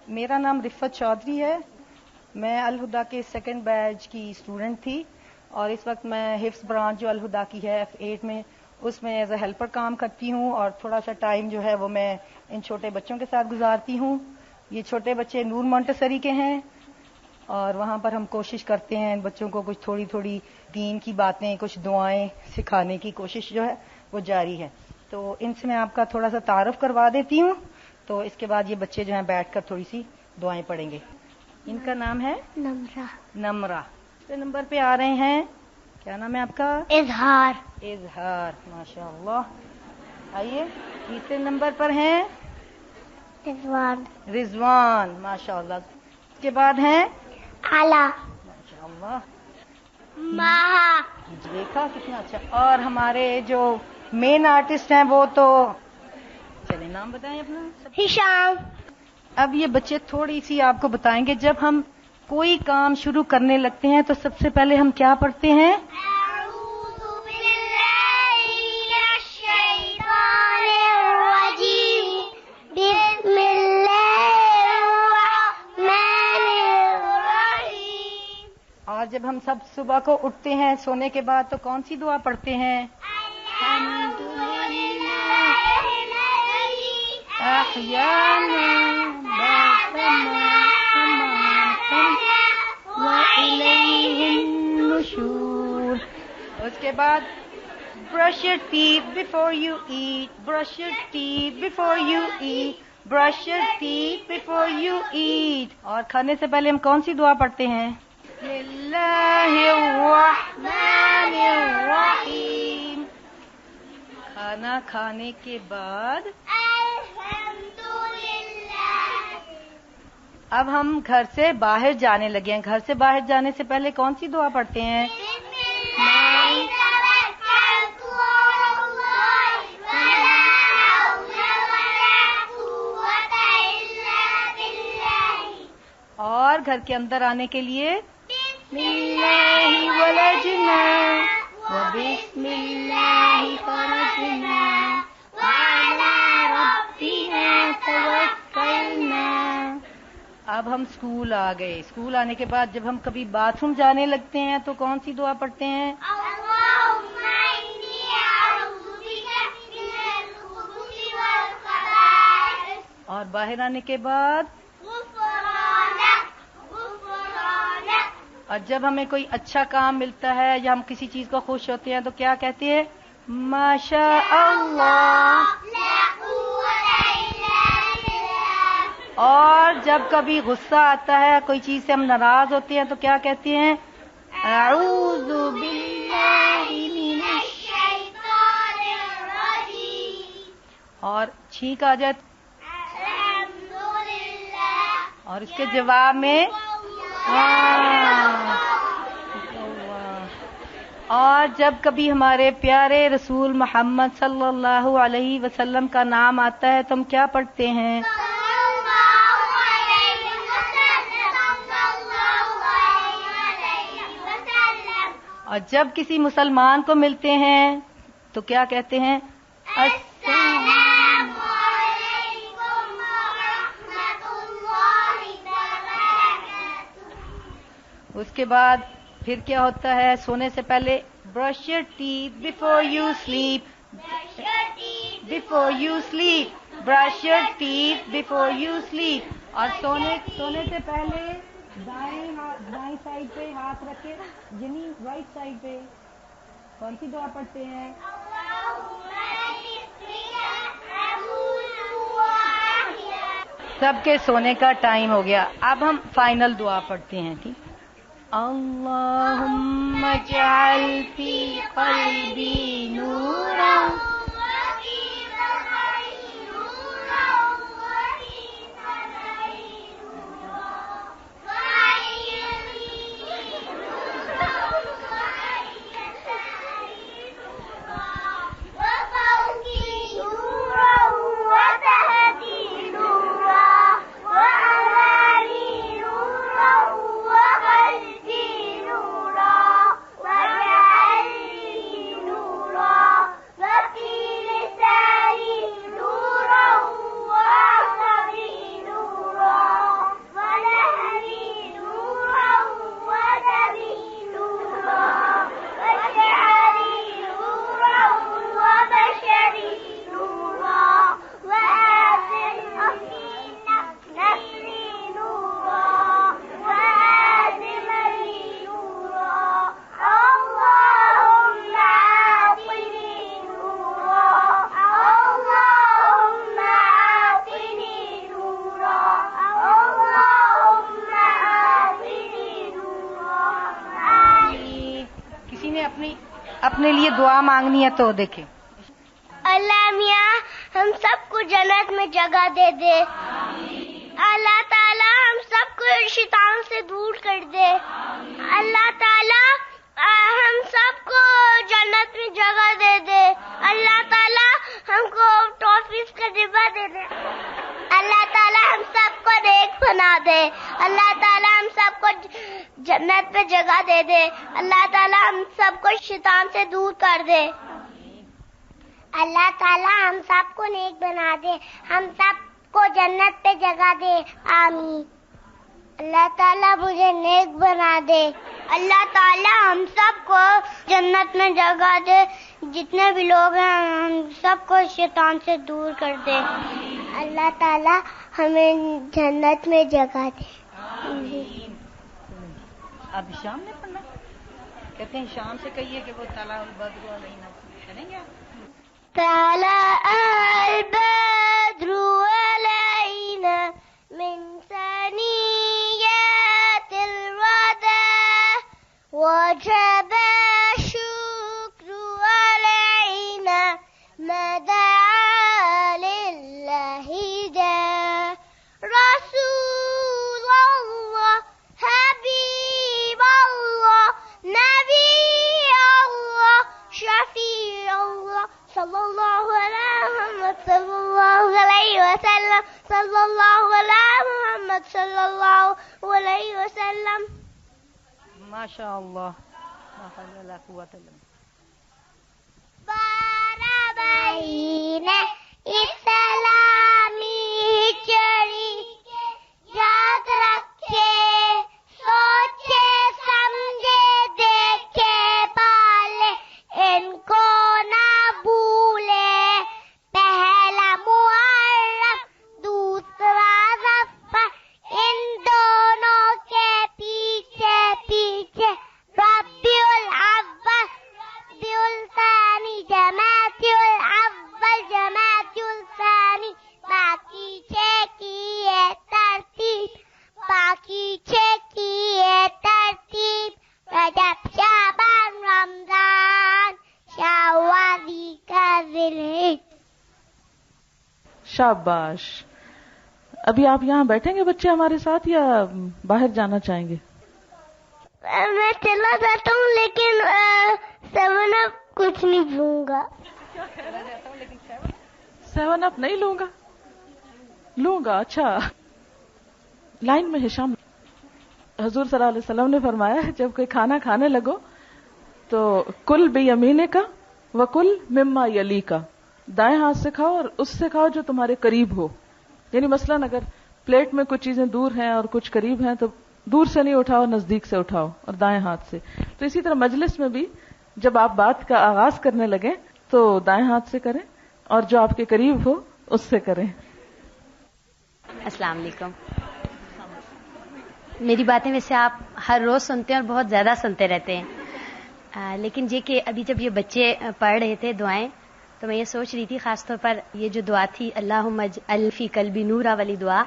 میرا نام رفت چودھری ہے. میں الہدا کے سیکنڈ بیچ کی اسٹوڈنٹ تھی اور اس وقت میں حفظ برانچ جو الہدا کی ہے F8 میں اس میں ایز اے ہیلپر کام کرتی ہوں اور تھوڑا سا ٹائم جو ہے وہ میں ان چھوٹے بچوں کے ساتھ گزارتی ہوں. یہ چھوٹے بچے نور مونٹیسری کے ہیں اور وہاں پر ہم کوشش کرتے ہیں ان بچوں کو کچھ تھوڑی تھوڑی دین کی باتیں کچھ دعائیں سکھانے کی کوشش جو ہے وہ جاری ہے. تو ان سے میں آپ کا تھوڑا سا تعارف کروا دیتی ہوں. تو اس کے بعد یہ بچے جو ہیں بیٹھ کر تھوڑی سی دعائیں پڑھیں گے. ان کا نام ہے نمرہ. تیسرے نمبر پہ آ رہے ہیں. کیا نام ہے آپ کا؟ اظہار. ماشاء اللہ. آئیے. تیسرے نمبر پر ہیں رضوان. ماشاء اللہ. اس کے بعد ہیں ماشاء اللہ دیکھا کتنا اچھا. اور ہمارے جو مین آرٹسٹ ہیں وہ تو چلیں نام بتائیں اپنا. ہشام. اب یہ بچے تھوڑی سی آپ کو بتائیں گے جب ہم کوئی کام شروع کرنے لگتے ہیں تو سب سے پہلے ہم کیا پڑھتے ہیں؟ اعوذ باللہ من الشیطان الرجیم. بسم اللہ الرحمن الرحیم. اور جب ہم سب صبح کو اٹھتے ہیں سونے کے بعد تو کون سی دعا پڑھتے ہیں؟ احیانا بعد ما اماتنا وإلیہ النشور. اس کے بعد brush your teeth before you eat, brush your teeth before you eat, brush your teeth before you eat. اور کھانے سے پہلے ہم کون سی دعا پڑھتے ہیں؟ بسم اللہ الرحمن الرحیم. کھانا کھانے کے بعد اب ہم گھر سے باہر جانے لگے ہیں. گھر سے باہر جانے سے پہلے کون سی دعا پڑھتے ہیں؟ اور گھر کے اندر آنے کے لیے بسم اللہ ولجنا وبسم اللہ خرجنا وعلی ربنا توکلنا. اب ہم اسکول آ گئے. اسکول آنے کے بعد جب ہم کبھی باتھ روم جانے لگتے ہیں تو کون سی دعا پڑھتے ہیں؟ اللہم انی اعوذ بک من الخبث والخبائث. اور باہر آنے کے بعد اور جب ہمیں کوئی اچھا کام ملتا ہے یا ہم کسی چیز کو خوش ہوتے ہیں تو کیا کہتے ہیں؟ ماشاء اللہ. اور جب کبھی غصہ آتا ہے کوئی چیز سے ہم ناراض ہوتے ہیں تو کیا کہتے ہیں؟ اعوذ باللہ من الشیطان الرجیم. اور چھینک آ جائے الحمدللہ. اور اس کے جواب میں اور جب کبھی ہمارے پیارے رسول محمد صلی اللہ علیہ وسلم کا نام آتا ہے تو ہم کیا پڑھتے ہیں؟ اور جب کسی مسلمان کو ملتے ہیں تو کیا کہتے ہیں؟ السلام علیکم ورحمۃ اللہ وبرکاتہ. اس کے بعد پھر کیا ہوتا ہے؟ سونے سے پہلے brush your teeth before you sleep, before you sleep, brush your teeth before you sleep. اور سونے سے پہلے دائیں سائڈ پہ ہاتھ رکھے یعنی رائٹ سائڈ پہ کون سی دعا پڑھتے ہیں؟ سب کے سونے کا ٹائم ہو گیا. اب ہم فائنل دعا پڑھتے ہیں. ٹھیک. اللہم اجعل فی قلبی نورا وقنا اپنے لیے دعا مانگنی ہے تو دیکھیں. اللہ میاں ہم سب کو جنت میں جگہ دے دے. اللہ تعالیٰ ہم سب کو شیطان سے دور کر دے. اللہ تعالیٰ ہم سب کو جنت میں جگہ دے دے. اللہ تعالیٰ ہم کو ٹافیز کا ڈبہ دے دے. اللہ تعالیٰ ہم سب کو نیک بنا دے. اللہ تعالیٰ ہم سب کو جنت میں جگہ دے دے. اللہ تعالیٰ ہم سب کو شیطان سے دور کر دے. اللہ تعالیٰ ہم سب کو نیک بنا دے. ہم سب کو جنت پہ جگہ دے. آمین. اللہ تعالیٰ مجھے نیک بنا دے. اللہ تعالیٰ ہم سب کو جنت میں جگہ دے. جتنے بھی لوگ ہیں ہم سب کو شیطان سے دور کر دے. اللہ تعالیٰ ہمیں جنت میں جگہ دے. اب شام نے پڑھنا کہتے ہیں شام سے کہیے کہ وہ طلع البدر علینا کریں گے. طلع البدر علینا من ثنیات الوداع وجب الشکر علینا ما دعا للہ داع. رسول اللہ حبیب اللہ نبی اللہ شفیع اللہ صلی اللہ علیہ محمد صلی اللہ علیہ وسلم. صلی اللہ علیہ محمد صلی اللہ علیہ وسلم. ماشاء اللہ لا حول ولا قوة الا باللہ. بارابین اسلامی چڑی یاد رکھے سوچے سمجھے دیکھے پالے ان کو نہ بھولے. پہلا محرم دوسرا ظفر ان دونوں کے پیچھے پیچھے ربیع الاول ربیع الثانی جمادی الاول جمادی الثانی. باقی چھ کی ہے ترتیب رجب شعبان رمضان شوال کا ذی. شاباش. ابھی آپ یہاں بیٹھیں گے بچے ہمارے ساتھ یا باہر جانا چاہیں گے؟ میں چلا جاتا ہوں لیکن 7 اپ کچھ نہیں لوں گا. 7 اپ نہیں لوں گا. اچھا لائن میں ہشام. حضور صلی اللہ علیہ وسلم نے فرمایا جب کوئی کھانا کھانے لگو تو کل بیمینک وکل مما یلیک. دائیں ہاتھ سے کھاؤ اور اس سے کھاؤ جو تمہارے قریب ہو. یعنی مثلاً اگر پلیٹ میں کچھ چیزیں دور ہیں اور کچھ قریب ہیں تو دور سے نہیں اٹھاؤ, نزدیک سے اٹھاؤ اور دائیں ہاتھ سے. تو اسی طرح مجلس میں بھی جب آپ بات کا آغاز کرنے لگیں تو دائیں ہاتھ سے کریں اور جو آپ کے قریب ہو اس سے کریں. السلام علیکم. میری باتیں ویسے آپ ہر روز سنتے ہیں اور بہت زیادہ سنتے رہتے ہیں, لیکن یہ کہ ابھی جب یہ بچے پڑھ رہے تھے دعائیں تو میں یہ سوچ رہی تھی, خاص طور پر یہ جو دعا تھی اللہم اجعل فی قلبی نورا والی دعا,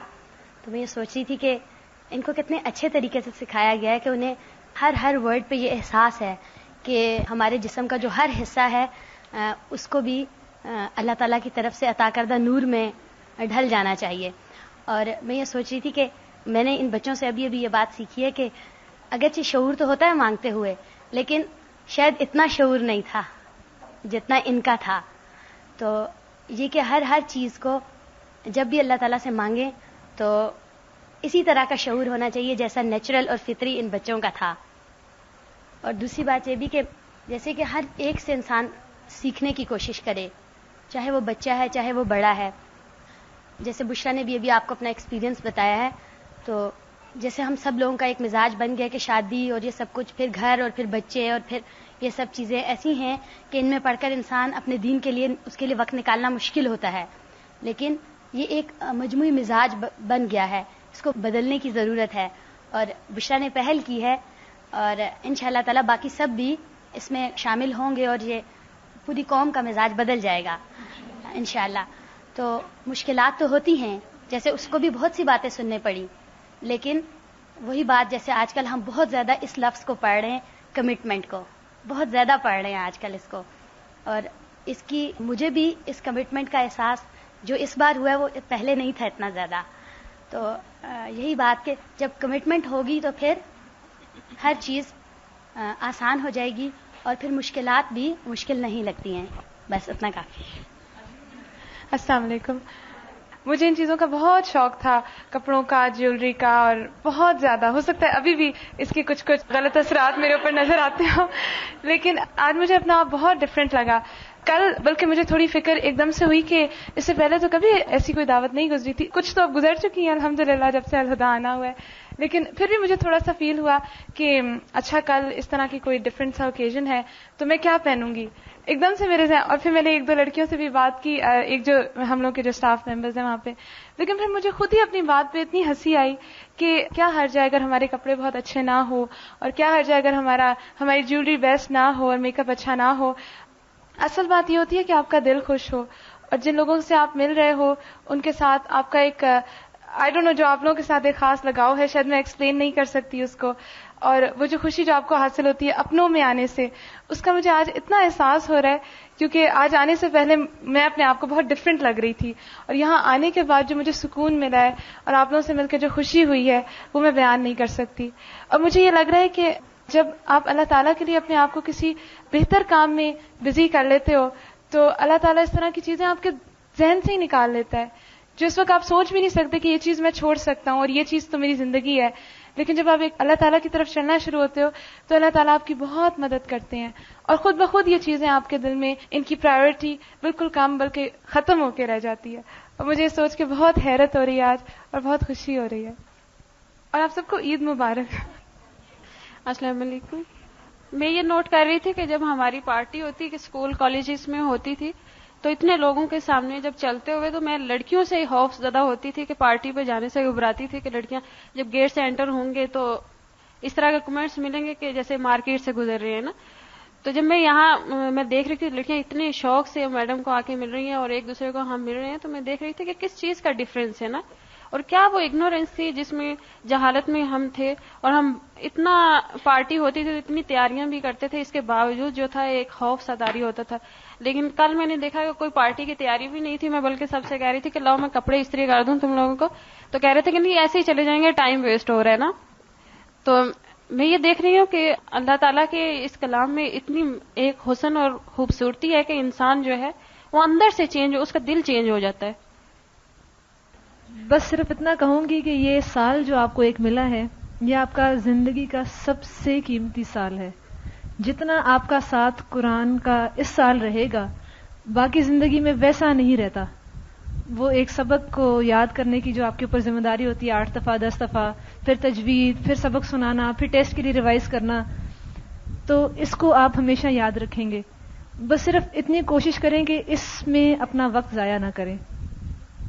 تو میں یہ سوچ رہی تھی کہ ان کو کتنے اچھے طریقے سے سکھایا گیا ہے کہ انہیں ہر ورڈ پہ یہ احساس ہے کہ ہمارے جسم کا جو ہر حصہ ہے اس کو بھی اللہ تعالیٰ کی طرف سے عطا کردہ نور میں ڈھل جانا چاہیے. اور میں یہ سوچ رہی تھی کہ میں نے ان بچوں سے ابھی یہ بات سیکھی ہے کہ اگرچہ شعور تو ہوتا ہے مانگتے ہوئے, لیکن شاید اتنا شعور نہیں تھا جتنا ان کا تھا. تو یہ کہ ہر چیز کو جب بھی اللہ تعالیٰ سے مانگیں تو اسی طرح کا شعور ہونا چاہیے جیسا نیچرل اور فطری ان بچوں کا تھا. اور دوسری بات یہ بھی کہ جیسے کہ ہر ایک سے انسان سیکھنے کی کوشش کرے, چاہے وہ بچہ ہے چاہے وہ بڑا ہے. جیسے بشرا نے بھی ابھی آپ کو اپنا ایکسپیرینس بتایا ہے, تو جیسے ہم سب لوگوں کا ایک مزاج بن گیا کہ شادی اور یہ سب کچھ, پھر گھر اور پھر بچے اور پھر یہ سب چیزیں ایسی ہیں کہ ان میں پڑھ کر انسان اپنے دین کے لیے اس کے لیے وقت نکالنا مشکل ہوتا ہے. لیکن یہ ایک مجموعی مزاج بن گیا ہے, اس کو بدلنے کی ضرورت ہے اور بشرا نے پہل کی ہے اور انشاءاللہ تعالی باقی سب بھی اس میں شامل ہوں گے اور یہ پوری قوم کا مزاج بدل جائے گا انشاءاللہ. تو مشکلات تو ہوتی ہیں, جیسے اس کو بھی بہت سی باتیں سننے پڑی, لیکن وہی بات جیسے آج کل ہم بہت زیادہ اس لفظ کو پڑھ رہے ہیں کمٹمنٹ کو, بہت زیادہ پڑھ رہے ہیں آج کل اس کو, اور اس کی مجھے بھی اس کمٹمنٹ کا احساس جو اس بار ہوا ہے وہ پہلے نہیں تھا اتنا زیادہ. تو یہی بات کہ جب کمٹمنٹ ہوگی تو پھر ہر چیز آسان ہو جائے گی اور پھر مشکلات بھی مشکل نہیں لگتی ہیں. بس اتنا کافی. السلام علیکم. مجھے ان چیزوں کا بہت شوق تھا, کپڑوں کا, جیولری کا, اور بہت زیادہ. ہو سکتا ہے ابھی بھی اس کے کچھ غلط اثرات میرے اوپر نظر آتے ہوں, لیکن آج مجھے اپنا آپ بہت ڈفرینٹ لگا. کل بلکہ مجھے تھوڑی فکر ایک دم سے ہوئی کہ اس سے پہلے تو کبھی ایسی کوئی دعوت نہیں گزری تھی. کچھ تو اب گزر چکی ہیں الحمدللہ جب سے الہدا آنا ہوا ہے, لیکن پھر بھی مجھے تھوڑا سا فیل ہوا کہ اچھا کل اس طرح کی کوئی ڈفرینٹ سا اوکیزن ہے تو میں کیا پہنوں گی. ایک دم سے میرے ذہن, اور پھر میں نے ایک دو لڑکیوں سے بھی بات کی, ایک جو ہم لوگ کے جو اسٹاف ممبرز ہیں وہاں پہ, لیکن پھر مجھے خود ہی اپنی بات پہ اتنی ہنسی آئی کہ کیا حرج ہے اگر ہمارے کپڑے بہت اچھے نہ ہو, اور کیا حرج ہے اگر ہماری جیولری بیسٹ نہ ہو اور میک اپ اچھا نہ ہو. اصل بات یہ ہوتی ہے کہ آپ کا دل خوش ہو, اور جن لوگوں سے آپ مل رہے ہو ان کے ساتھ آپ کا ایک آئی ڈونٹ نو جو آپ لوگوں کے ساتھ ایک خاص لگاؤ ہے, شاید میں ایکسپلین نہیں کر سکتی اس کو, اور وہ جو خوشی جو آپ کو حاصل ہوتی ہے اپنوں میں آنے سے, اس کا مجھے آج اتنا احساس ہو رہا ہے, کیونکہ آج آنے سے پہلے میں اپنے آپ کو بہت ڈفرینٹ لگ رہی تھی, اور یہاں آنے کے بعد جو مجھے سکون ملا ہے اور آپ لوگوں سے مل کے جو خوشی ہوئی ہے وہ میں بیان نہیں کر سکتی. اور مجھے یہ لگ رہا ہے کہ جب آپ اللہ تعالیٰ کے لیے اپنے آپ کو کسی بہتر کام میں بزی کر لیتے ہو تو اللہ تعالیٰ اس طرح کی چیزیں آپ کے ذہن سے ہی نکال لیتا ہے جو اس وقت آپ سوچ بھی نہیں سکتے کہ یہ چیز میں چھوڑ سکتا ہوں اور یہ چیز تو میری زندگی ہے. لیکن جب آپ ایک اللہ تعالیٰ کی طرف چلنا شروع ہوتے ہو تو اللہ تعالیٰ آپ کی بہت مدد کرتے ہیں, اور خود بخود یہ چیزیں آپ کے دل میں ان کی پرائیورٹی بالکل کم بلکہ ختم ہو کے رہ جاتی ہے. اور مجھے یہ سوچ کے بہت حیرت ہو رہی ہے آج, اور بہت خوشی ہو رہی ہے. اور آپ سب کو عید مبارک. السلام علیکم. میں یہ نوٹ کر رہی تھی کہ جب ہماری پارٹی ہوتی کہ اسکول کالجز میں ہوتی تھی تو اتنے لوگوں کے سامنے جب چلتے ہوئے تو میں لڑکیوں سے ہی خوف زدہ ہوتی تھی کہ پارٹی پہ جانے سے گھبراتی تھی کہ لڑکیاں جب گیٹ سے انٹر ہوں گے تو اس طرح کے کمنٹس ملیں گے کہ جیسے مارکیٹ سے گزر رہے ہیں نا. تو جب میں یہاں میں دیکھ رہی تھی لڑکیاں اتنے شوق سے میڈم کو آ کے مل رہی ہیں اور ایک دوسرے کو ہم مل رہے ہیں, تو میں دیکھ رہی تھی کہ کس چیز کا ڈفرینس ہے نا, اور کیا وہ اگنورینس تھی جس میں جہالت میں ہم تھے, اور ہم اتنا پارٹی ہوتی تھی اتنی تیاریاں بھی کرتے تھے, اس کے باوجود جو تھا ایک خوف سا طاری ہوتا تھا. لیکن کل میں نے دیکھا کہ کوئی پارٹی کی تیاری بھی نہیں تھی. میں بلکہ سب سے کہہ رہی تھی کہ لاؤ میں کپڑے استری کر دوں تم لوگوں کو, تو کہہ رہے تھے کہ نہیں ایسے ہی چلے جائیں گے, ٹائم ویسٹ ہو رہا ہے نا. تو میں یہ دیکھ رہی ہوں کہ اللہ تعالیٰ کے اس کلام میں اتنی ایک حسن اور خوبصورتی ہے کہ انسان جو ہے وہ اندر سے چینج ہو, اس کا دل چینج ہو جاتا ہے. بس صرف اتنا کہوں گی کہ یہ سال جو آپ کو ایک ملا ہے یہ آپ کا زندگی کا سب سے قیمتی سال ہے. جتنا آپ کا ساتھ قرآن کا اس سال رہے گا باقی زندگی میں ویسا نہیں رہتا. وہ ایک سبق کو یاد کرنے کی جو آپ کے اوپر ذمہ داری ہوتی ہے 8 دفعہ 10 دفعہ, پھر تجوید, پھر سبق سنانا, پھر ٹیسٹ کے لیے ریوائز کرنا, تو اس کو آپ ہمیشہ یاد رکھیں گے. بس صرف اتنی کوشش کریں کہ اس میں اپنا وقت ضائع نہ کریں,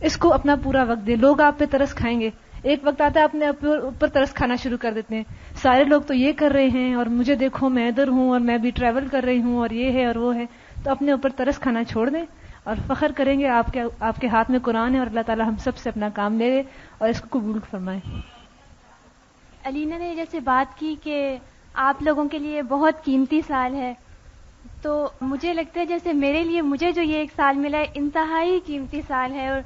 اس کو اپنا پورا وقت دیں. لوگ آپ پہ ترس کھائیں گے, ایک وقت آتا ہے اپنے اوپر ترس کھانا شروع کر دیتے ہیں. سارے لوگ تو یہ کر رہے ہیں اور مجھے دیکھو میں ادھر ہوں اور میں بھی ٹریول کر رہی ہوں اور یہ ہے اور وہ ہے. تو اپنے اوپر ترس کھانا چھوڑ دیں اور فخر کریں گے آپ کے ہاتھ میں قرآن ہے اور اللہ تعالی ہم سب سے اپنا کام لے اور اس کو قبول فرمائے. علینا نے جیسے بات کی کہ آپ لوگوں کے لیے بہت قیمتی سال ہے, تو مجھے لگتا ہے جیسے میرے لیے مجھے جو یہ ایک سال ملا ہے انتہائی قیمتی سال ہے, اور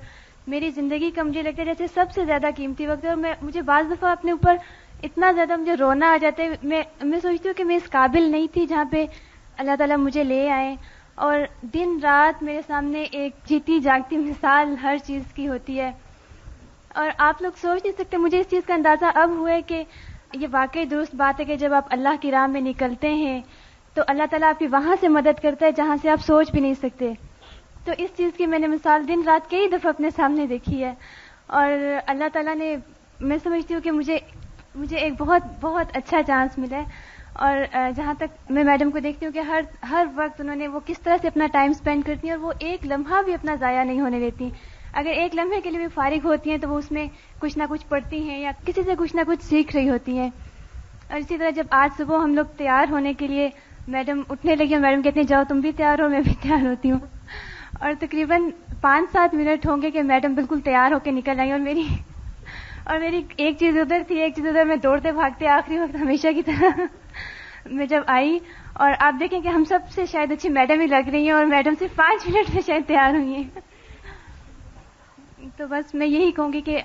میری زندگی کا مجھے لگتا ہے جیسے سب سے زیادہ قیمتی وقت ہے. اور مجھے بعض دفعہ اپنے اوپر اتنا زیادہ مجھے رونا آ جاتا ہے. میں سوچتی ہوں کہ میں اس قابل نہیں تھی جہاں پہ اللہ تعالیٰ مجھے لے آئے, اور دن رات میرے سامنے ایک جیتی جاگتی مثال ہر چیز کی ہوتی ہے. اور آپ لوگ سوچ نہیں سکتے, مجھے اس چیز کا اندازہ اب ہوا ہے کہ یہ واقعی درست بات ہے کہ جب آپ اللہ کی راہ میں نکلتے ہیں تو اللہ تعالیٰ آپ کی وہاں سے مدد کرتا ہے جہاں سے آپ سوچ بھی نہیں سکتے. تو اس چیز کی میں نے مثال دن رات کئی دفعہ اپنے سامنے دیکھی ہے, اور اللہ تعالیٰ نے, میں سمجھتی ہوں کہ مجھے ایک بہت بہت اچھا چانس ملا ہے. اور جہاں تک میں میڈم کو دیکھتی ہوں کہ ہر وقت انہوں نے وہ کس طرح سے اپنا ٹائم اسپینڈ کرتی ہیں, اور وہ ایک لمحہ بھی اپنا ضائع نہیں ہونے دیتی. اگر ایک لمحے کے لیے بھی فارغ ہوتی ہیں تو وہ اس میں کچھ نہ کچھ پڑھتی ہیں یا کسی سے کچھ نہ کچھ سیکھ رہی ہوتی ہیں. اور اسی طرح جب آج صبح ہم لوگ تیار ہونے کے لیے میڈم اٹھنے لگی, اور میڈم کہتے ہیں جاؤ تم بھی تیار ہو, میں بھی تیار ہوتی ہوں, اور تقریباً 5-7 منٹ ہوں گے کہ میڈم بالکل تیار ہو کے نکل آئی, اور میری ایک چیز ادھر تھی ایک چیز ادھر, میں دوڑتے بھاگتے آخری وقت ہمیشہ کی طرح میں جب آئی اور آپ دیکھیں کہ ہم سب سے شاید اچھی میڈم ہی لگ رہی ہیں اور میڈم سے 5 منٹ میں شاید تیار ہوئی ہیں. تو بس میں یہی کہوں گی کہ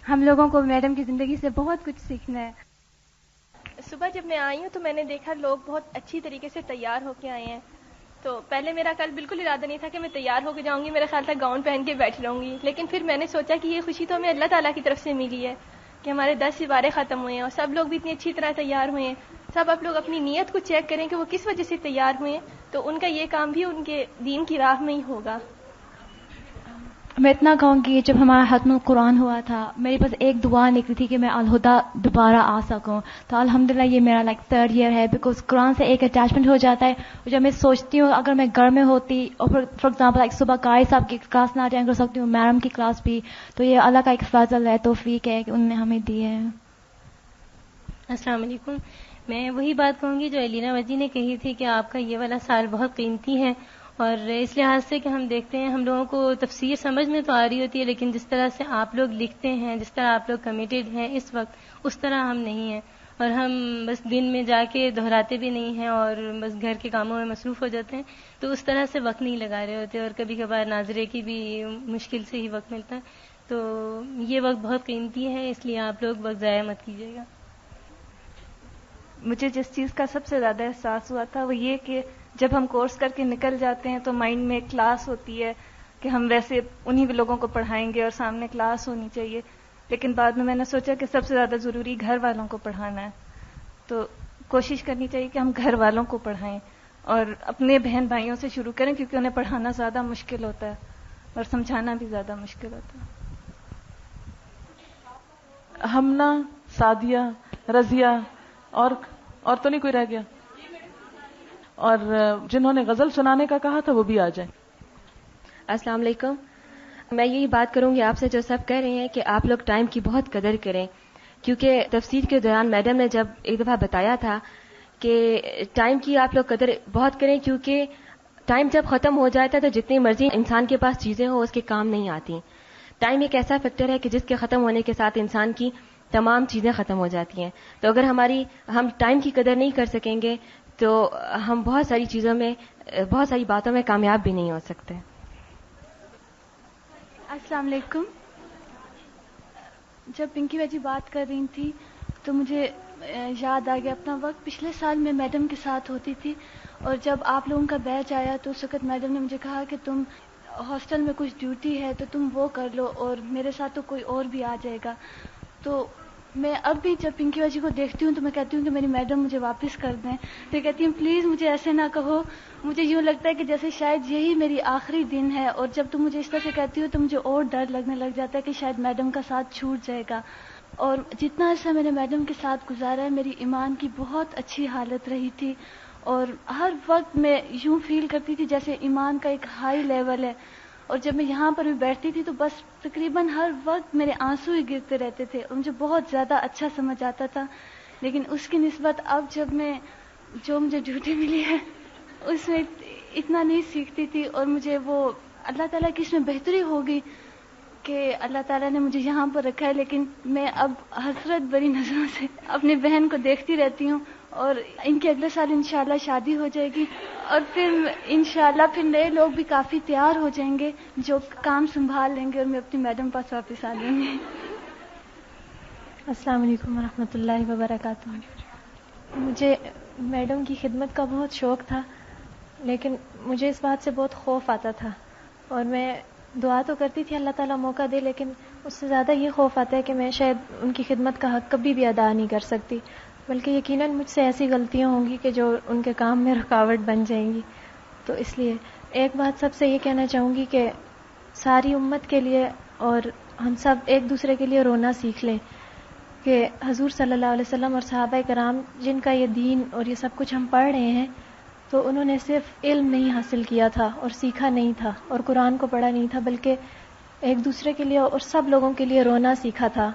ہم لوگوں کو میڈم کی زندگی سے بہت کچھ سیکھنا ہے. صبح جب میں آئی ہوں تو میں نے دیکھا لوگ بہت اچھی طریقے سے تیار ہو کے آئے ہیں. تو پہلے میرا کل بالکل ارادہ نہیں تھا کہ میں تیار ہو کے جاؤں گی, میرا خیال تھا گاؤن پہن کے بیٹھ رہوں گی, لیکن پھر میں نے سوچا کہ یہ خوشی تو ہمیں اللہ تعالیٰ کی طرف سے ملی ہے کہ ہمارے 10 سپارے ختم ہوئے ہیں اور سب لوگ بھی اتنی اچھی طرح تیار ہوئے ہیں. سب آپ لوگ اپنی نیت کو چیک کریں کہ وہ کس وجہ سے تیار ہوئے ہیں, تو ان کا یہ کام بھی ان کے دین کی راہ میں ہی ہوگا. میں اتنا کہوں گی جب ہمارا ختم القرآن ہوا تھا میرے پاس ایک دعا نکلی تھی کہ میں الہدا دوبارہ آ سکوں. تو الحمدللہ یہ میرا 3rd ایئر ہے, بیکاز قرآن سے ایک اٹیچمنٹ ہو جاتا ہے. اور جب میں سوچتی ہوں اگر میں گھر میں ہوتی اور فار ایگزامپل صبح قاری صاحب کی کلاس نہ اٹینڈ کر سکتی ہوں, میڈم کی کلاس بھی, تو یہ اللہ کا ایک فضل ہے, توفیق ہے کہ ان نے ہمیں دی ہے. السلام علیکم. میں وہی بات کہوں گی جو الینا وجی نے کہی تھی کہ آپ کا یہ والا سال بہت قیمتی ہے, اور اس لحاظ سے کہ ہم دیکھتے ہیں ہم لوگوں کو تفسیر سمجھ میں تو آ رہی ہوتی ہے, لیکن جس طرح سے آپ لوگ لکھتے ہیں, جس طرح آپ لوگ کمیٹیڈ ہیں اس وقت, اس طرح ہم نہیں ہیں. اور ہم بس دن میں جا کے دہراتے بھی نہیں ہیں اور بس گھر کے کاموں میں مصروف ہو جاتے ہیں, تو اس طرح سے وقت نہیں لگا رہے ہوتے, اور کبھی کبھار ناظرے کی بھی مشکل سے ہی وقت ملتا ہے. تو یہ وقت بہت قیمتی ہے, اس لیے آپ لوگ وقت ضائع مت کیجیے گا. مجھے جس چیز کا سب سے زیادہ احساس ہوا تھا وہ یہ کہ جب ہم کورس کر کے نکل جاتے ہیں تو مائنڈ میں ایک کلاس ہوتی ہے کہ ہم ویسے انہی لوگوں کو پڑھائیں گے اور سامنے کلاس ہونی چاہیے, لیکن بعد میں نے سوچا کہ سب سے زیادہ ضروری گھر والوں کو پڑھانا ہے. تو کوشش کرنی چاہیے کہ ہم گھر والوں کو پڑھائیں اور اپنے بہن بھائیوں سے شروع کریں, کیونکہ انہیں پڑھانا زیادہ مشکل ہوتا ہے اور سمجھانا بھی زیادہ مشکل ہوتا ہے. ہمنا, سعدیہ, رضیہ اور تو نہیں کوئی رہ گیا, اور جنہوں نے غزل سنانے کا کہا تھا وہ بھی آ جائیں. السلام علیکم. میں یہی بات کروں گی آپ سے جو سب کہہ رہے ہیں کہ آپ لوگ ٹائم کی بہت قدر کریں, کیونکہ تفسیر کے دوران میڈم نے جب ایک دفعہ بتایا تھا کہ ٹائم کی آپ لوگ قدر بہت کریں, کیونکہ ٹائم جب ختم ہو جاتا ہے تو جتنی مرضی انسان کے پاس چیزیں ہوں اس کے کام نہیں آتی. ٹائم ایک ایسا فیکٹر ہے کہ جس کے ختم ہونے کے ساتھ انسان کی تمام چیزیں ختم ہو جاتی ہیں. تو اگر ہم ٹائم کی قدر نہیں کر سکیں گے تو ہم بہت ساری چیزوں میں, بہت ساری باتوں میں کامیاب بھی نہیں ہو سکتے. السلام علیکم. جب پنکی باجی بات کر رہی تھی تو مجھے یاد آ گیا اپنا وقت. پچھلے سال میں میڈم کے ساتھ ہوتی تھی, اور جب آپ لوگوں کا بیچ آیا تو اس وقت میڈم نے مجھے کہا کہ تم ہاسٹل میں کچھ ڈیوٹی ہے تو تم وہ کر لو اور میرے ساتھ تو کوئی اور بھی آ جائے گا. تو میں اب بھی جب پنکی باجی کو دیکھتی ہوں تو میں کہتی ہوں کہ میری میڈم مجھے واپس کر دیں. تو کہتی ہوں پلیز مجھے ایسے نہ کہو, مجھے یوں لگتا ہے کہ جیسے شاید یہی میری آخری دن ہے, اور جب تم مجھے اس طرح سے کہتی ہو تو مجھے اور ڈر لگنے لگ جاتا ہے کہ شاید میڈم کا ساتھ چھوٹ جائے گا. اور جتنا عرصہ میں نے میڈم کے ساتھ گزارا ہے میری ایمان کی بہت اچھی حالت رہی تھی, اور ہر وقت میں یوں فیل کرتی تھی جیسے ایمان کا ایک ہائی لیول ہے. اور جب میں یہاں پر بھی بیٹھتی تھی تو بس تقریباً ہر وقت میرے آنسو ہی گرتے رہتے تھے, اور مجھے بہت زیادہ اچھا سمجھ آتا تھا. لیکن اس کی نسبت اب جب میں جو مجھے ڈیوٹی ملی ہے اس میں اتنا نہیں سیکھتی تھی, اور مجھے وہ اللہ تعالیٰ کی اس میں بہتری ہوگی کہ اللہ تعالیٰ نے مجھے یہاں پر رکھا ہے. لیکن میں اب حسرت بری نظروں سے اپنی بہن کو دیکھتی رہتی ہوں, اور ان کے اگلے سال انشاءاللہ شادی ہو جائے گی, اور پھر انشاءاللہ پھر نئے لوگ بھی کافی تیار ہو جائیں گے جو کام سنبھال لیں گے, اور میں اپنی میڈم پاس واپس آ جاؤں گی. السلام علیکم ورحمۃ اللہ وبرکاتہ. مجھے میڈم کی خدمت کا بہت شوق تھا, لیکن مجھے اس بات سے بہت خوف آتا تھا, اور میں دعا تو کرتی تھی اللہ تعالیٰ موقع دے, لیکن اس سے زیادہ یہ خوف آتا ہے کہ میں شاید ان کی خدمت کا حق کبھی بھی ادا نہیں کر سکتی, بلکہ یقیناً مجھ سے ایسی غلطیاں ہوں گی کہ جو ان کے کام میں رکاوٹ بن جائیں گی. تو اس لیے ایک بات سب سے یہ کہنا چاہوں گی کہ ساری امت کے لیے اور ہم سب ایک دوسرے کے لیے رونا سیکھ لیں کہ حضور صلی اللہ علیہ وسلم اور صحابہ کرام جن کا یہ دین اور یہ سب کچھ ہم پڑھ رہے ہیں, تو انہوں نے صرف علم نہیں حاصل کیا تھا اور سیکھا نہیں تھا اور قرآن کو پڑھا نہیں تھا, بلکہ ایک دوسرے کے لیے اور سب لوگوں کے لیے رونا سیکھا تھا.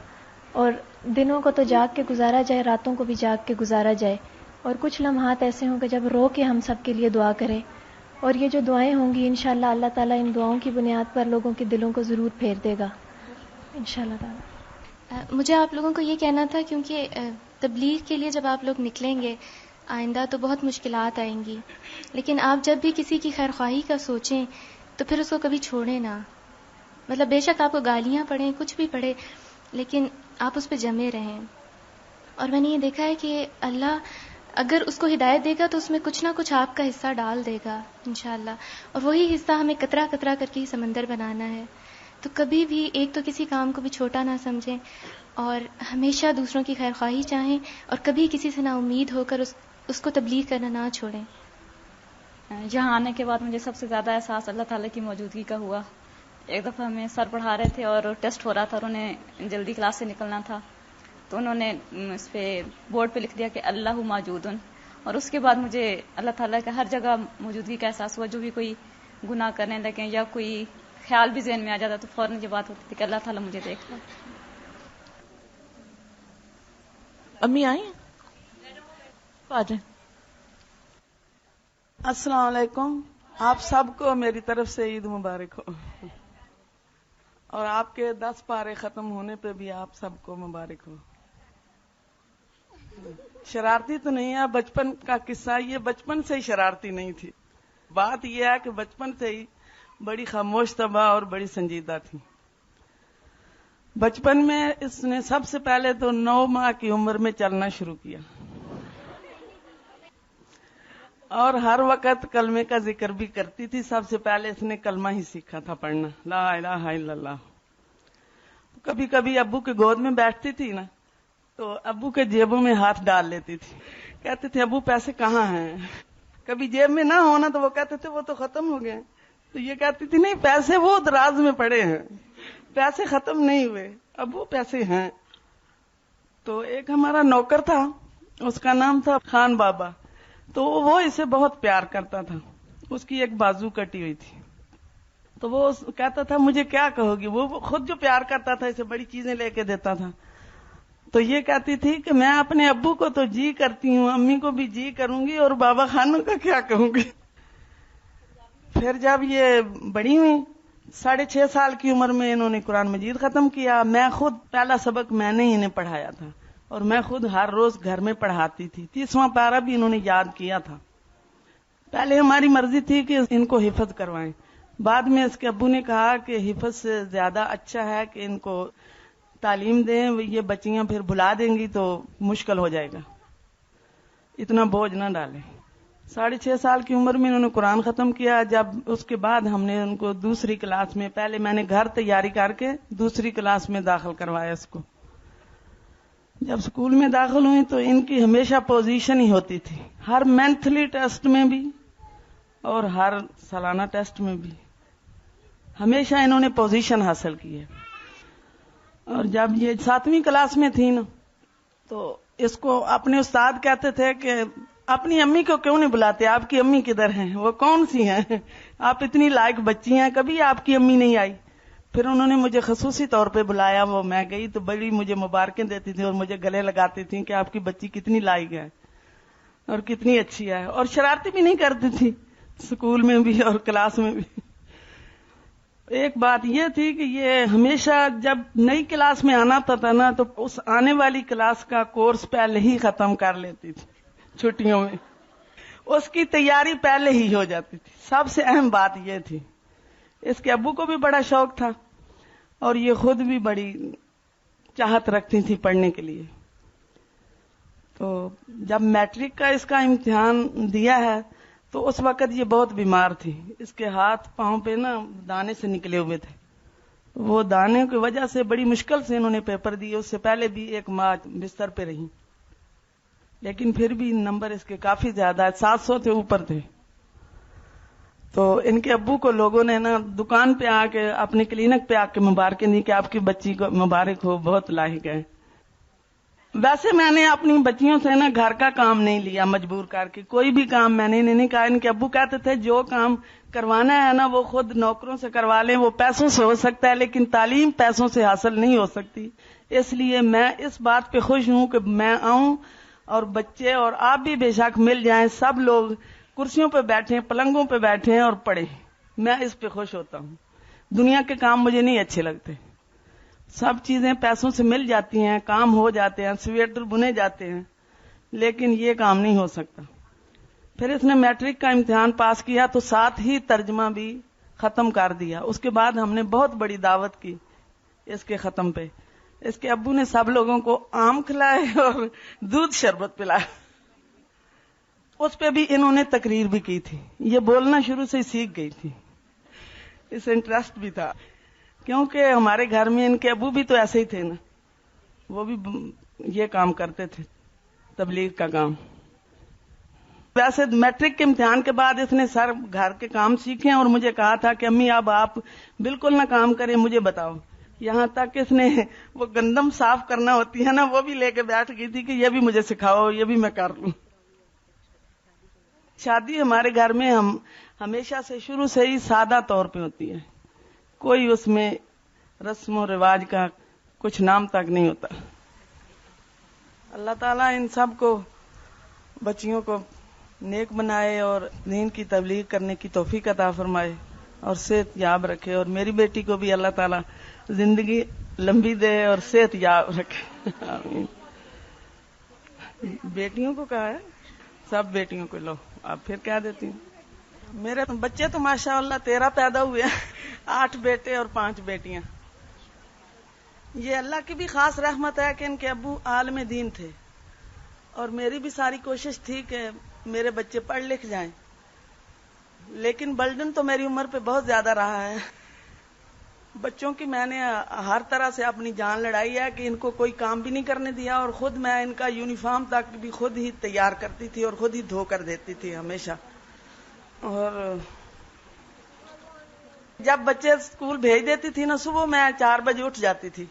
اور دنوں کو تو جاگ کے گزارا جائے, راتوں کو بھی جاگ کے گزارا جائے, اور کچھ لمحات ایسے ہوں کہ جب رو کے ہم سب کے لیے دعا کریں, اور یہ جو دعائیں ہوں گی انشاءاللہ اللہ تعالیٰ ان دعاؤں کی بنیاد پر لوگوں کے دلوں کو ضرور پھیر دے گا انشاءاللہ تعالیٰ. مجھے آپ لوگوں کو یہ کہنا تھا, کیونکہ تبلیغ کے لیے جب آپ لوگ نکلیں گے آئندہ تو بہت مشکلات آئیں گی، لیکن آپ جب بھی کسی کی خیر خواہی کا سوچیں تو پھر اس کو کبھی چھوڑیں نہ. مطلب بے شک آپ کو گالیاں پڑیں، کچھ بھی پڑے، لیکن آپ اس پہ جمے رہیں. اور میں نے یہ دیکھا ہے کہ اللہ اگر اس کو ہدایت دے گا تو اس میں کچھ نہ کچھ آپ کا حصہ ڈال دے گا انشاءاللہ، اور وہی حصہ ہمیں قطرہ قطرہ کر کے ہی سمندر بنانا ہے. تو کبھی بھی ایک تو کسی کام کو بھی چھوٹا نہ سمجھیں، اور ہمیشہ دوسروں کی خیر خواہی چاہیں، اور کبھی کسی سے نا امید ہو کر اس کو تبلیغ کرنا نہ چھوڑیں. یہاں آنے کے بعد مجھے سب سے زیادہ احساس اللہ تعالیٰ کی موجودگی کا ہوا. ایک دفعہ ہمیں سر پڑھا رہے تھے اور ٹیسٹ ہو رہا تھا، اور انہیں جلدی کلاس سے نکلنا تھا، تو انہوں نے اس پہ بورڈ پہ لکھ دیا کہ اللہ موجودن، اور اس کے بعد مجھے اللہ تعالیٰ کا ہر جگہ موجودگی کا احساس ہوا. جو بھی کوئی گناہ کرنے لگے یا کوئی خیال بھی ذہن میں آ جاتا تو فوراً یہ بات ہوتی تھی کہ اللہ تعالیٰ مجھے دیکھ لو. امی آئی آ جائیں. السلام علیکم. آپ سب کو میری طرف سے عید مبارک ہو، اور آپ کے 10 پارے ختم ہونے پہ بھی آپ سب کو مبارک ہو. شرارتی تو نہیں ہے، بچپن کا قصہ، یہ بچپن سے ہی شرارتی نہیں تھی. بات یہ ہے کہ بچپن سے ہی بڑی خاموش طبع اور بڑی سنجیدہ تھی. بچپن میں اس نے سب سے پہلے تو 9 ماہ کی عمر میں چلنا شروع کیا، اور ہر وقت کلمے کا ذکر بھی کرتی تھی. سب سے پہلے اس نے کلمہ ہی سیکھا تھا پڑھنا، لا الہ الا اللہ. کبھی کبھی ابو کے گود میں بیٹھتی تھی نا تو ابو کے جیبوں میں ہاتھ ڈال لیتی تھی. کہتے تھے ابو پیسے کہاں ہیں؟ کبھی جیب میں نہ ہونا تو وہ کہتے تھے وہ تو ختم ہو گئے. تو یہ کہتی تھی نہیں، پیسے وہ دراز میں پڑے ہیں، پیسے ختم نہیں ہوئے، ابو پیسے ہیں. تو ایک ہمارا نوکر تھا، اس کا نام تھا خان بابا، تو وہ اسے بہت پیار کرتا تھا. اس کی ایک بازو کٹی ہوئی تھی، تو وہ کہتا تھا مجھے کیا کہو گی. وہ خود جو پیار کرتا تھا اسے بڑی چیزیں لے کے دیتا تھا. تو یہ کہتی تھی کہ میں اپنے ابو کو تو جی کرتی ہوں، امی کو بھی جی کروں گی، اور بابا خانوں کا کیا کہوں گی. پھر جب یہ بڑی ہوئی، 6.5 سال کی عمر میں انہوں نے قرآن مجید ختم کیا. میں خود پہلا سبق میں نے انہیں پڑھایا تھا، اور میں خود ہر روز گھر میں پڑھاتی تھی. 30واں پارہ بھی انہوں نے یاد کیا تھا. پہلے ہماری مرضی تھی کہ ان کو حفظ کروائیں، بعد میں اس کے ابو نے کہا کہ حفظ سے زیادہ اچھا ہے کہ ان کو تعلیم دیں، یہ بچیاں پھر بھلا دیں گی تو مشکل ہو جائے گا، اتنا بوجھ نہ ڈالیں. 6.5 سال کی عمر میں انہوں نے قرآن ختم کیا. جب اس کے بعد ہم نے ان کو دوسری کلاس میں، پہلے میں نے گھر تیاری کر کے دوسری کلاس میں داخل کروایا اس کو. جب اسکول میں داخل ہوئی تو ان کی ہمیشہ پوزیشن ہی ہوتی تھی، ہر منتھلی ٹیسٹ میں بھی اور ہر سالانہ ٹیسٹ میں بھی ہمیشہ انہوں نے پوزیشن حاصل کی ہے. اور جب یہ 7ویں کلاس میں تھی نا تو اس کو اپنے استاد کہتے تھے کہ اپنی امی کو کیوں نہیں بلاتے، آپ کی امی کدھر ہیں، وہ کون سی ہیں، آپ اتنی لائق بچی ہیں، کبھی آپ کی امی نہیں آئی. پھر انہوں نے مجھے خصوصی طور پہ بلایا، وہ میں گئی تو بڑی مجھے مبارکیں دیتی تھی اور مجھے گلے لگاتی تھی کہ آپ کی بچی کتنی لائق ہے اور کتنی اچھی ہے، اور شرارتی بھی نہیں کرتی تھی اسکول میں بھی اور کلاس میں بھی. ایک بات یہ تھی کہ یہ ہمیشہ جب نئی کلاس میں آنا تھا نا تو اس آنے والی کلاس کا کورس پہلے ہی ختم کر لیتی تھی. چھٹیوں میں اس کی تیاری پہلے ہی ہو جاتی تھی. سب سے اہم بات یہ تھی. اس کے ابو کو بھی بڑا شوق تھا اور یہ خود بھی بڑی چاہت رکھتی تھی پڑھنے کے لیے. تو جب میٹرک کا اس کا امتحان دیا ہے تو اس وقت یہ بہت بیمار تھی. اس کے ہاتھ پاؤں پہ نا دانے سے نکلے ہوئے تھے. وہ دانے کی وجہ سے بڑی مشکل سے انہوں نے پیپر دیے. اس سے پہلے بھی 1 ماہ بستر پہ رہی، لیکن پھر بھی نمبر اس کے کافی زیادہ 700 سے اوپر تھے. تو ان کے ابو کو لوگوں نے نا دکان پہ آ کے، اپنے کلینک پہ آ کے مبارکیں دی کہ آپ کی بچی کو مبارک ہو، بہت لاحق ہے. ویسے میں نے اپنی بچیوں سے نا گھر کا کام نہیں لیا مجبور کر کے، کوئی بھی کام میں نے نہیں کہا. ان کے ابو کہتے تھے جو کام کروانا ہے نا وہ خود نوکروں سے کروا لیں، وہ پیسوں سے ہو سکتا ہے لیکن تعلیم پیسوں سے حاصل نہیں ہو سکتی. اس لیے میں اس بات پہ خوش ہوں کہ میں آؤں اور بچے اور آپ بھی بے شک مل جائیں، سب لوگ کرسیوں پہ بیٹھیں، پلنگوں پہ بیٹھیں اور پڑھیں. میں اس پہ خوش ہوتا ہوں. دنیا کے کام مجھے نہیں اچھے لگتے. سب چیزیں پیسوں سے مل جاتی ہیں، کام ہو جاتے ہیں، سویٹر بنے جاتے ہیں، لیکن یہ کام نہیں ہو سکتا. پھر اس نے میٹرک کا امتحان پاس کیا تو ساتھ ہی ترجمہ بھی ختم کر دیا. اس کے بعد ہم نے بہت بڑی دعوت کی اس کے ختم پہ. اس کے ابو نے سب لوگوں کو آم کھلائے اور دودھ شربت پلایا. اس پہ بھی انہوں نے تقریر بھی کی تھی. یہ بولنا شروع سے ہی سیکھ گئی تھی, اس انٹرسٹ بھی تھا, کیونکہ ہمارے گھر میں ان کے ابو بھی تو ایسے ہی تھے نا, وہ بھی یہ کام کرتے تھے, تبلیغ کا کام. ویسے میٹرک کے امتحان کے بعد اس نے سر گھر کے کام سیکھے اور مجھے کہا تھا کہ امی اب آپ بالکل نہ کام کریں, مجھے بتاؤ. یہاں تک اس نے وہ گندم صاف کرنا ہوتی ہے نا, وہ بھی لے کے بیٹھ گئی تھی کہ یہ بھی مجھے سکھاؤ, یہ بھی میں کر لوں. شادی ہمارے گھر میں ہم ہمیشہ سے شروع سے ہی سادہ طور پہ ہوتی ہے, کوئی اس میں رسم و رواج کا کچھ نام تک نہیں ہوتا. اللہ تعالیٰ ان سب کو بچیوں کو نیک بنائے اور دین کی تبلیغ کرنے کی توفیق عطا فرمائے اور صحت یاب رکھے, اور میری بیٹی کو بھی اللہ تعالیٰ زندگی لمبی دے اور صحت یاب رکھے. آمین. بیٹیوں کو کہا ہے, سب بیٹیوں کو لو, آپ پھر کہہ دیتی ہوں. میرے بچے تو ماشاء اللہ 13 پیدا ہوئے, 8 بیٹے اور 5 بیٹیاں. یہ اللہ کی بھی خاص رحمت ہے کہ ان کے ابو عالم دین تھے, اور میری بھی ساری کوشش تھی کہ میرے بچے پڑھ لکھ جائیں, لیکن برڈن تو میری عمر پہ بہت زیادہ رہا ہے. بچوں کی میں نے ہر طرح سے اپنی جان لڑائی ہے کہ ان کو کوئی کام بھی نہیں کرنے دیا, اور خود میں ان کا یونیفارم تک بھی خود ہی تیار کرتی تھی اور خود ہی دھو کر دیتی تھی ہمیشہ. اور جب بچے اسکول بھیج دیتی تھی نا, صبح میں 4 بجے اٹھ جاتی تھی.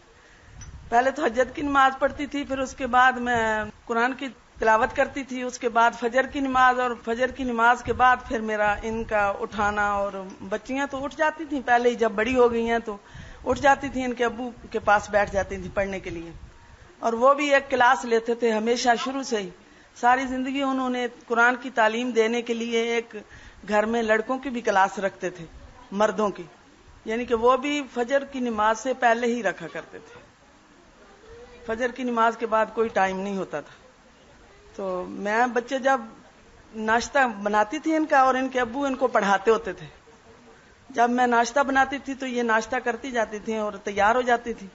پہلے تو تہجد کی نماز پڑھتی تھی, پھر اس کے بعد میں قرآن کی تلاوت کرتی تھی, اس کے بعد فجر کی نماز, اور فجر کی نماز کے بعد پھر میرا ان کا اٹھانا. اور بچیاں تو اٹھ جاتی تھیں پہلے ہی, جب بڑی ہو گئی ہیں تو اٹھ جاتی تھیں, ان کے ابو کے پاس بیٹھ جاتی تھیں پڑھنے کے لیے. اور وہ بھی ایک کلاس لیتے تھے ہمیشہ شروع سے ہی. ساری زندگی انہوں نے قرآن کی تعلیم دینے کے لیے ایک گھر میں لڑکوں کی بھی کلاس رکھتے تھے, مردوں کی, یعنی کہ وہ بھی فجر کی نماز سے پہلے ہی رکھا کرتے تھے. فجر کی نماز کے بعد کوئی ٹائم نہیں ہوتا تھا. تو میں بچے جب ناشتہ بناتی تھی ان کا, اور ان کے ابو ان کو پڑھاتے ہوتے تھے, جب میں ناشتہ بناتی تھی تو یہ ناشتہ کرتی جاتی تھی اور تیار ہو جاتی تھی.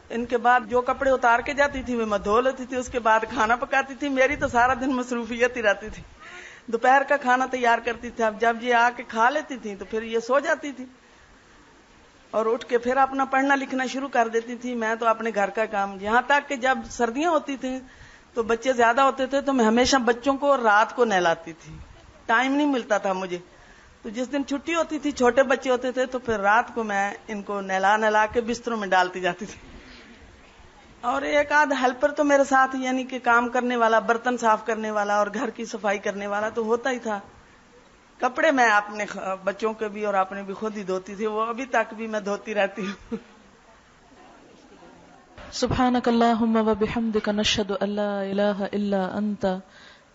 ان کے بعد جو کپڑے اتار کے جاتی تھی وہ میں دھو لیتی تھی, اس کے بعد کھانا پکاتی تھی. میری تو سارا دن مصروفیت ہی رہتی تھی. دوپہر کا کھانا تیار کرتی تھی, اب جب یہ آ کے کھا لیتی تھی تو پھر یہ سو جاتی تھی, اور اٹھ کے پھر اپنا پڑھنا لکھنا شروع کر دیتی تھی. میں تو اپنے گھر کا کام, یہاں تک کہ جب سردیاں ہوتی تھیں تو بچے زیادہ ہوتے تھے تو میں ہمیشہ بچوں کو رات کو نہلاتی تھی, ٹائم نہیں ملتا تھا مجھے. تو جس دن چھٹی ہوتی تھی, چھوٹے بچے ہوتے تھے, تو پھر رات کو میں ان کو نہلا کے بستروں میں ڈالتی جاتی تھی. اور ایک آدھ ہیلپر تو میرے ساتھ, یعنی کہ کام کرنے والا, برتن صاف کرنے والا اور گھر کی صفائی کرنے والا تو ہوتا ہی تھا. کپڑے میں اپنے بچوں کے بھی اور اپنے بھی خود ہی دھوتی تھی, وہ ابھی تک بھی میں دھوتی رہتی ہوں. سبحانک اللہم و بحمدک نشہد ان لا الہ الا انت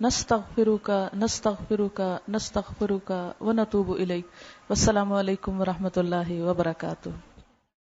نستغفرک نستغفرک نستغفرک ونتوب الیک. والسلام علیکم ورحمۃ اللہ وبرکاتہ.